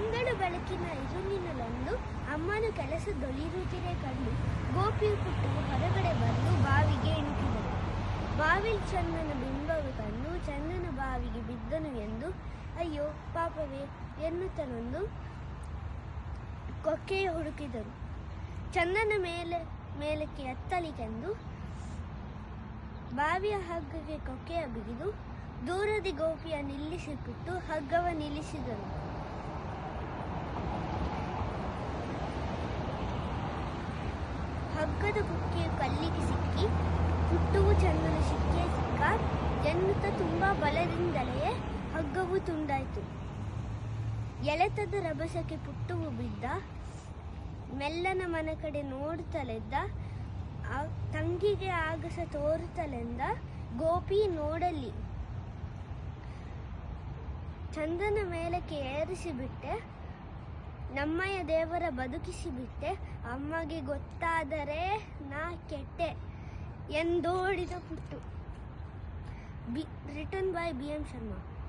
ತಿಂಗಳು ಬೆಳಕಿನ ಇರುಳಿನಲ್ಲೊಂದು ಅಮ್ಮನು ಕೆಲಸದೊಳಿರುತ್ತಿದೆ ಕಂಡು ಗೋಪಿಯು ಪುಟ್ಟವು ಹೊರಗಡೆ ಬಂದು ಬಾವಿಗೆ ಇಣುಕಿದಳು. ಬಾವಿಲ್ ಚಂದನ ಬಿಂಬವು ಕಂಡು ಚಂದನ ಬಾವಿಗೆ ಬಿದ್ದನು ಎಂದು ಅಯ್ಯೋ ಪಾಪವೇ ಎನ್ನುತ್ತಲೊಂದು ಕೊಕ್ಕೆಯ ಹುಡುಕಿದರು. ಚಂದನ ಮೇಲಕ್ಕೆ ಎತ್ತಲಿಕೆಂದು ಬಾವಿಯ ಹಗ್ಗಕ್ಕೆ ಕೊಕ್ಕೆಯ ಬಿಗಿದು ದೂರದಿ ಗೋಪಿಯ ನಿಲ್ಲಿಸಿಬಿಟ್ಟು ಹಗ್ಗವ ನಿಲ್ಲಿಸಿದರು. ಹಗ್ಗದ ಕೊಕ್ಕೆಯು ಕಲ್ಲಿಗೆ ಸಿಕ್ಕಿ ಪುಟ್ಟವು ಚಂದನ ಸಿಕ್ಕೇ ಸಿಕ್ಕ ಎನ್ನುತ್ತಾ ತುಂಬಾ ಬಲದಿಂದಲೇ ಹಗ್ಗವು ತುಂಡಾಯಿತು. ಎಳೆತದ ರಭಸಕ್ಕೆ ಪುಟ್ಟವು ಬಿದ್ದ. ಮೆಲ್ಲನ ಮನ ಕಡೆ ನೋಡುತ್ತಲೆದ್ದ. ತಂಗಿಗೆ ಆಗಸ ತೋರುತ್ತಲೆಂದ ಗೋಪಿ ನೋಡಲಿ. ಚಂದನ ಮೇಲಕ್ಕೆ ಏರಿಸಿಬಿಟ್ಟೆ, ನಮ್ಮಯ್ಯ ದೇವರ ಬದುಕಿಸಿಬಿಟ್ಟೆ, ಅಮ್ಮಗೆ ಗೊತ್ತಾದರೆ ನಾ ಕೆಟ್ಟೆ ಎಂದೋಡಿದ ಪುಟ್ಟು. Return by B.M. ಶರ್ಮಾ.